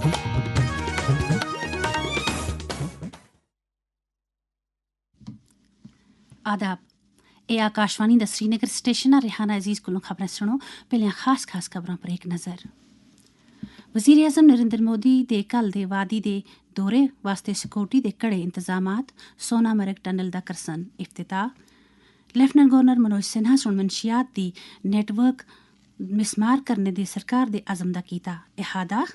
आदाब ए आकाशवाणी दा Srinagar station Rihanna अजीज को खबरें सुनो। पहले खास खबरों पर एक नज़र। वज़ीर आज़म नरेंद्र मोदी दे कल दे वादी दे दौरे वास्ते सिक्योरिटी दे कड़े इंतजामात। सोनामर्ग टनल दा करसन इफ्तिताह। लेफ्टिनेंट गवर्नर मनोज सिन्हा सुन मंशियात दी नेटवर्क मिसमार करने दे सरकार दे अज़म दा कीता इहादा।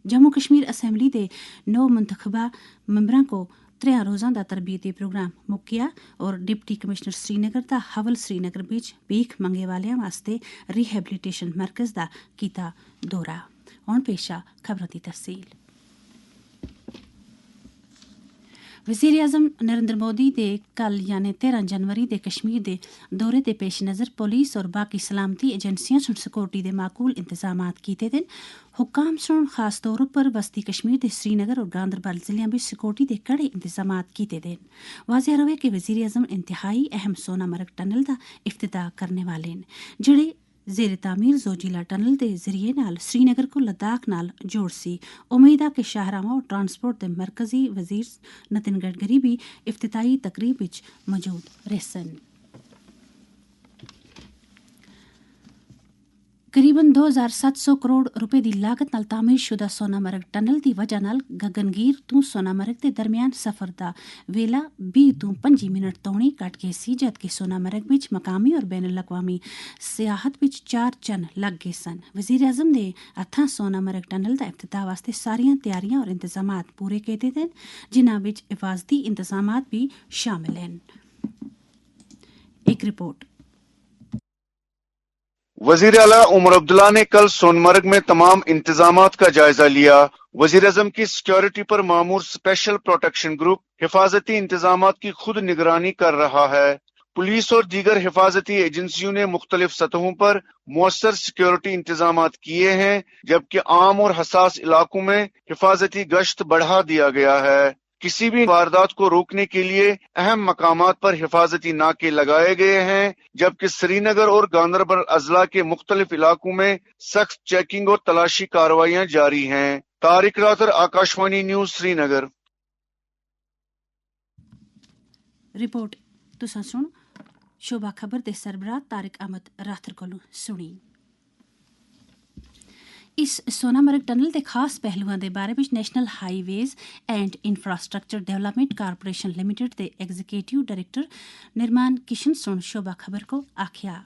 जम्मू कश्मीर असम्बली दे 9 मुंतखबा मेंबरां को 3 रोज़ा दा तरबियती प्रोग्राम मुक्किया और डिप्टी कमिश्नर श्रीनगर दा हवल श्रीनगर बिच भीख मंगे वालियां वास्ते रिहेबिलिटेशन मरकज़ दा कीता दौरा। हुण पेशा खबरों दी तफसील। वज़ीर आज़म नरेंद्र मोदी दे कल यानी 13 जनवरी दे कश्मीर दे दौरे दे पेश नज़र पुलिस और बाकी सलामती एजेंसियां सुन सिक्योरिटी दे माकूल इंतजामात कीते दिन। हुक्काम सुन खास तौर पर वस्ती कश्मीर दे श्रीनगर और गांदरबल जिलों में सिक्योरिटी दे कड़े इंतजामात कीते दिन। वाज़ेह रहे कि वज़ीर आज़म इंतहाई अहम सोनामर्ग टनल दा इफ्तिताह करने वाले हैं, जिहड़े ज़ेर तामीर जोजिला टनल के जरिए नाल श्रीनगर को लद्दाख नाल जोड़ सी। उम्मीद है कि शाहरामा और ट्रांसपोर्ट के मरकजी वजीर नितिन गडकरी भी इफ्तिताही तकरीब विच मौजूद रहसन। करीबन 2700 करोड़ रुपए की लागत नाल तामीर शुदा सोनामर्ग टनल की वजह नाल गगनगीर तो सोनामर्ग के दरमियान सफर का वेला 20 तो 25 मिनट तौणी घट गए सी, जबकि सोनामर्ग विच मकामी और बैन अल-अक़वामी सियाहत विच 4 चन लग गए सन। वज़ीर आज़म ने हत्थां सोनामर्ग टनल का इफ्तिताह वास्ते सारियां तैयारियां और इंतजामात पूरे कीते दे, जिन्हां विच हिफाजती इंतजामात भी शामिल हैं। एक रिपोर्ट। वजीर आला उमर अब्दुल्ला ने कल सोनमर्ग में तमाम इंतजामात का जायजा लिया। वजीर आज़म की सिक्योरिटी पर मामूर स्पेशल प्रोटेक्शन ग्रुप हिफाजती इंतजामात की खुद निगरानी कर रहा है। पुलिस और दीगर हिफाजती एजेंसियों ने मुख्तलिफ सतहों पर मुअस्सर सिक्योरिटी इंतजामात किए हैं, जबकि आम और हसास इलाकों में हिफाजती गश्त बढ़ा दिया गया है। किसी भी वारदात को रोकने के लिए अहम मकामात पर हिफाजती नाके लगाए गए हैं, जबकि श्रीनगर और गांदरबल अजला के मुख्तलिफ इलाकों में सख्त चेकिंग और तलाशी कार्रवाइयां जारी हैं। तारिक रातर, आकाशवाणी न्यूज, श्रीनगर। रिपोर्ट तुसां सुन शोभा खबर दे सरबराह तारिक अहमद राथर कोलों सुनी। इस सोनामर्ग टनल के खास पहलुआं के बारे में national highways and infrastructure development corporation limited के एग्जीक्यूटिव डायरेक्टर निर्माण किशन सुन शोभा खबर को आख्या।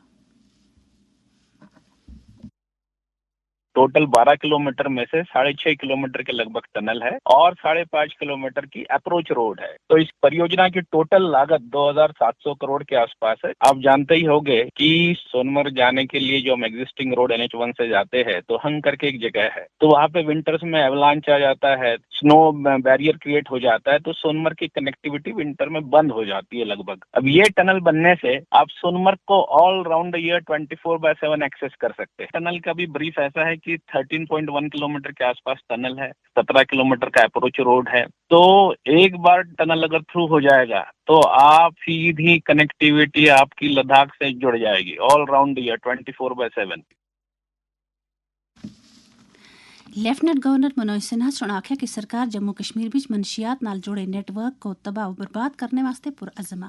टोटल 12 किलोमीटर में से 6.5 किलोमीटर के लगभग टनल है और 5.5 किलोमीटर की अप्रोच रोड है। तो इस परियोजना की टोटल लागत 2700 करोड़ के आसपास है। आप जानते ही होंगे कि सोनमर्ग जाने के लिए जो हम एग्जिस्टिंग रोड NH1 से जाते हैं तो हंग करके एक जगह है, तो वहाँ पे विंटर्स में एवलांच आ जाता है, स्नो बैरियर क्रिएट हो जाता है, तो सोनमर्ग की कनेक्टिविटी विंटर में बंद हो जाती है लगभग। अब ये टनल बनने से आप सोनमर्ग को ऑल राउंड ईयर 24/7 एक्सेस कर सकते हैं। टनल का भी ब्रीफ ऐसा है कि 13.1 किलोमीटर के आसपास टनल है, 17 किलोमीटर का अप्रोच रोड है। तो एक बार टनल अगर थ्रू हो जाएगा तो आप सीधी कनेक्टिविटी आपकी लद्दाख से जुड़ जाएगी all round year 24/7। Lieutenant governor Manoj Sinha सुन आख्या कि सरकार जम्मू कश्मीर विच मनशियात नाल जुड़े नेटवर्क को तबाह और बर्बाद करने वास्ते पुरअज़म।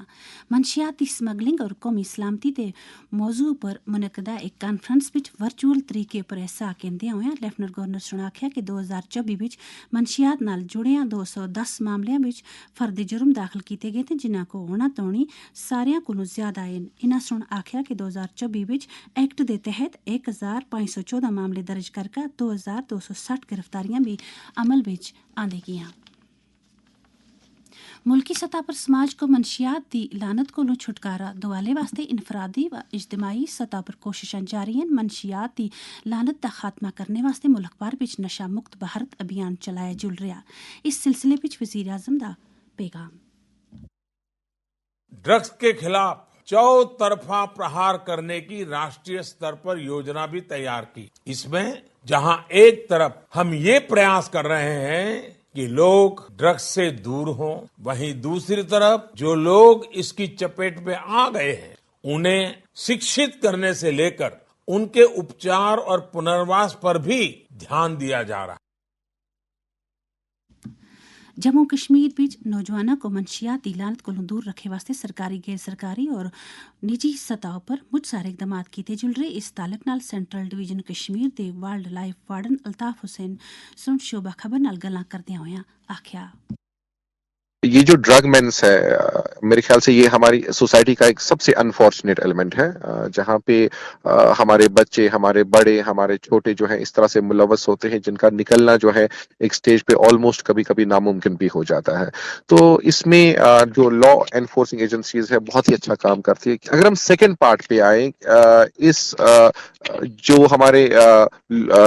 मनशियात की स्मगलिंग और कौमी सलामती के मौजू पर मुनक़दा एक कानफ्रेंस विच वर्चुअल तरीके पर हिस्सा लैंदे होए लेफ्टिनेंट गवर्नर सुन आख्या कि 2024 विच मनशियात नाल जुड़े 210 मामलों विच फर्दी जुर्म दाखिल किए गए थे, जिन्हां को होना तौणी सारियां कोलों ज्यादा हैं। इन्हां सुन आख्या कि 2024 विच एक्ट के तहत 1514 मामले दर्ज करके 2260 गिरफ्तारियां भी अमल विच आंदी गियां। मुल्की सतह पर समाज को मनशियात दी लानत कोलों छुटकारा दुआले वास्ते इनफरादी व इज्तिमाई सतह पर कोशिशां जारी हैं। मनशियात दी लानत दा खात्मा करने वास्ते मुल्क भर विच नशा मुक्त भारत अभियान चलाया जुल रहा। इस सिलसिले विच वज़ीर आज़म दा पैगाम। ड्रग्स के खिलाफ चौतरफा प्रहार करने की राष्ट्रीय स्तर पर योजना भी तैयार की। इसमें जहां एक तरफ हम ये प्रयास कर रहे हैं कि लोग ड्रग्स से दूर हों, वहीं दूसरी तरफ जो लोग इसकी चपेट में आ गए हैं उन्हें शिक्षित करने से लेकर उनके उपचार और पुनर्वास पर भी ध्यान दिया जा रहा है। जम्मू कश्मीर विच नौजवानों को मनशियाती लानत को दूर रखे वास्ते सरकारी गैर सरकारी और निजी सतह पर मुझ सारे इकदाम किए जुल रहे। इस तालक नाल सेंट्रल डिवीजन कश्मीर दे wildlife warden Altaf Hussain सुन शोभा खबर नाल गल्लां करदे होया आख्या ये जो ड्रग मेंस है मेरे ख्याल से ये हमारी सोसाइटी का एक सबसे अनफॉर्चुनेट एलिमेंट है, जहाँ पे हमारे बच्चे, हमारे बड़े, हमारे छोटे जो है इस तरह से मुलवस होते हैं, जिनका निकलना जो है एक स्टेज पे ऑलमोस्ट कभी कभी नामुमकिन भी हो जाता है। तो इसमें जो लॉ एनफोर्सिंग एजेंसीज है बहुत ही अच्छा काम करती है। अगर हम सेकेंड पार्ट पे आए, इस जो हमारे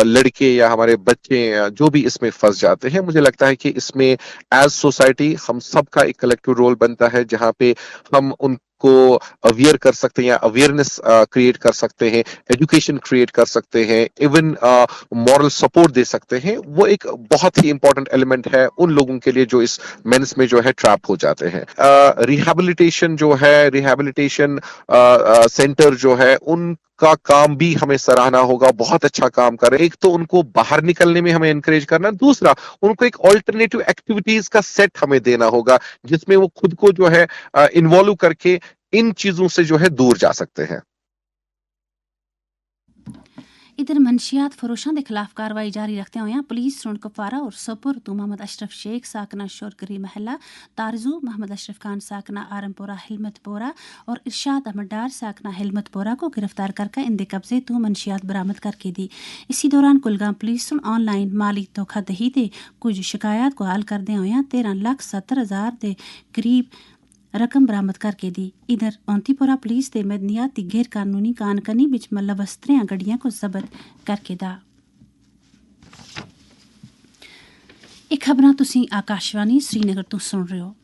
लड़के या हमारे बच्चे जो भी इसमें फंस जाते हैं, मुझे लगता है कि इसमें एज सोसाइटी हम सबका एक कलेक्टिव रोल बनता है, जहां पे हम उनको अवेयर कर सकते हैं या अवेयरनेस क्रिएट कर सकते हैं, एजुकेशन क्रिएट कर सकते हैं, इवन मॉरल सपोर्ट दे सकते हैं। वो एक बहुत ही इंपॉर्टेंट एलिमेंट है उन लोगों के लिए जो इस मेंस में जो है ट्रैप हो जाते हैं। रिहैबिलिटेशन जो है, रिहैबिलिटेशन सेंटर जो है, उनका काम भी हमें सराहना होगा, बहुत अच्छा काम कर रहे हैं। एक तो उनको बाहर निकलने में हमें एनकरेज करना, दूसरा उनको एक ऑल्टरनेटिव एक्टिविटीज का सेट हमें देना होगा जिसमें वो खुद को जो है इन्वॉल्व करके इन चीजों से जो है दूर जा सकते हैं। इधर मनशियात फरोशों के खिलाफ कार्रवाई जारी रखते हुए पुलिस सुन कुपवारा और सोपुर तो मोहम्मद अशरफ शेख साकना शोरगरी महला, तारजू मोहम्मद अशरफ खान साकना आरमपुरा हिलमतपोरा और इरशाद अहमद डार साकना हिलमतपोरा को गिरफ्तार करके इनके कब्जे तो मनशियात बरामद करके दी। इसी दौरान कुलगाम पुलिस सुन ऑनलाइन माली धोखाधड़ी के कुछ शिकायत को हल करते हुए 13,70,000 के करीब रकम बरामद करके दी। इधर औंतीपुरा पुलिस ने मदनियाती गैर कानूनी कानकनी बिच मुलवस 3 गड्डियां को जब्त करके दा। ਇਹ ਖਬਰਾਂ ਤੁਸੀਂ ਆਕਾਸ਼ਵਾਣੀ श्रीनगर ਤੋਂ ਸੁਣ ਰਹੇ ਹੋ।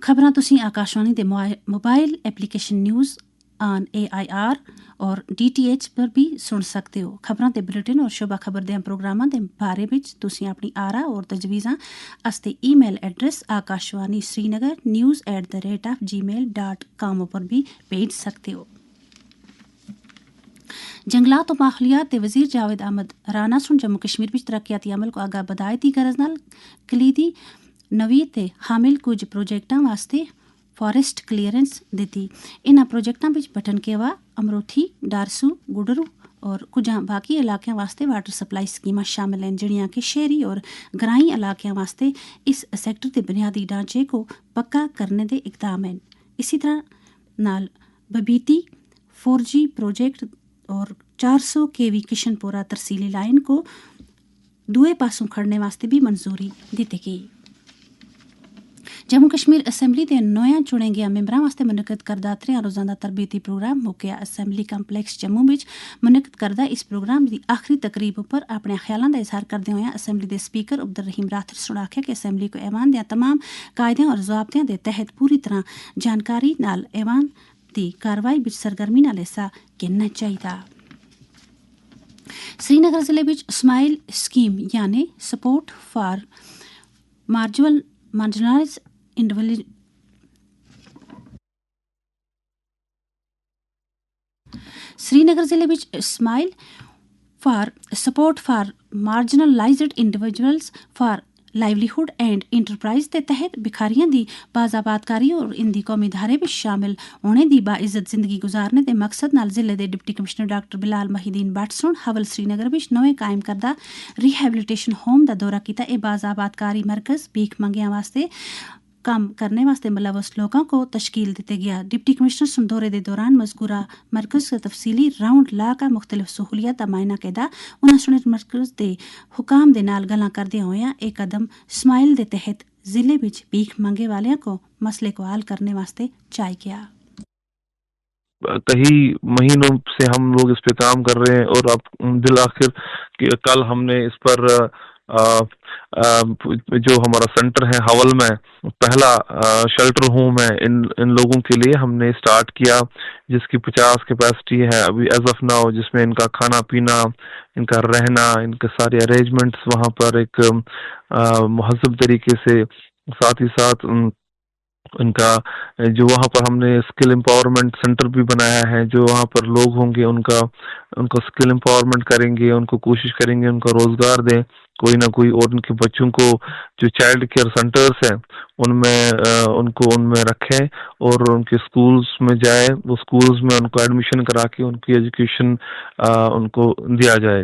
ਖਬਰਾਂ ਤੁਸੀਂ ਆਕਾਸ਼ਵਾਣੀ ਦੇ mobile application news on AIR और DTH पर भी सुन सकते हो। खबरां ते बुलेटिन और शोभा खबर दे प्रोग्रामां दे बारे विच तुसीं अपनी आरा और तजवीज़ां अस्ते email address Akashvani Srinagar news@gmail.com पर भी भेज सकते हो। जंगलात और माहौलियात के वजीर जावेद अहमद राना सुन जम्मू कश्मीर विच तरक्याती अमल को आगा बधाई दी गरज नाल कलीदी नवीद ते हामिल कुछ प्रोजेक्टां वास्ते फॉरेस्ट क्लीयरेंस दी। इन्हां प्रोजेक्टां विच बटनकेवा, अमरोथी, डारसू, गुडरू और कुछ बाकी इलाकों वास्ते वाटर सप्लाई स्कीमां शामिल हैं, जिहड़ियां कि शहरी और ग्रामीण इलाकों वास्ते इस सेक्टर के बुनियादी ढांचे को पक्का करने के इकदाम हैं। इसी तरह नाल बबीती 4G प्रोजेक्ट और 400 kV किशनपुरा तरसीली लाइन को दुए पासों खड़ने वास्ते भी मंजूरी दी गई। जम्मू कश्मीर असैम्बली के नया चुने गया मैंबरां वास्ते मुनक्कद करदा 3 रोज़ाना तरबीती प्रोग्राम मुक्या। असैम्बली कंपलैक्स जम्मू विच मुनक्कद करदा इस प्रोग्राम की आखिरी तकरीब पर अपने ख्यालों का इजहार करते हुए असैम्बली के स्पीकर अब्दुल रहीम राठौर ने आख्या कि असैम्बली को ऐवान दे तमाम कायदे और ज़ाब्तियां के तहत पूरी तरह जानकारी नाल ऐवान की कार्रवाई विच सरगर्मी नाल हिस्सा गिनना चाहिए। श्रीनगर जिले में स्माइल स्कीम यानी support for marginalise individual Srinagar जिले में SMILE for support for marginalised individuals for livelihood and enterprise के तहत भिखारियों की बाजाबादकारी और इनकी कौमी धारे में शामिल होने की बाइज्जत जिंदगी गुजारने के मकसद नाल जिले के deputy commissioner doctor Bilal Mohiuddin Bhat सुन हवल श्रीनगर में नवे कायम करदा रिहैबिलिटेशन होम का दौरा किया। यह बाजाबादकारी मरकज भीख मंगिया वास्ते काम करने वास्ते मुलवस लोगों को तश्कील दिते गया। डिप्टी कमिश्नर सुन दौरे के दौरान मज़कूरा मरकज़ का तफसीली राउंड ला का मुख्तलिफ सहूलियत का मायना किया। उन्होंने सुने मरकज़ के हुकाम के नाल गल्लां करदे होए एक कदम स्माइल के तहत जिले में भीख मंगे वालियों को मसले को हल करने वास्ते चाय किया। कई महीनों से हम लोग इस पे काम कर रहे हैं और अब दिल आखिर कल हमने इस पर जो हमारा सेंटर है हवल में पहला शेल्टर होम है इन लोगों के लिए हमने स्टार्ट किया, जिसकी 50 कैपेसिटी है अभी एज ऑफ नाउ, जिसमें इनका खाना पीना, इनका रहना, इनके सारे अरेंजमेंट्स वहाँ पर एक मुहज़्ज़ब तरीके से, साथ ही साथ ان کا جو وہاں پر ہم نے اسکل امپاورمنٹ سینٹر بھی بنایا ہے، جو وہاں پر لوگ ہوں گے ان کو اسکل امپاورمنٹ کریں گے، ان کو کوشش کریں گے ان کا روزگار دیں کوئی نہ کوئی، اور ان کے بچوں کو جو چائلڈ کیئر سینٹرز ہیں ان میں رکھیں اور ان کے اسکولز میں جائیں، وہ اسکولز میں ان کو ایڈمیشن کرا کے ان کی ایجوکیشن ان کو دیا جائے۔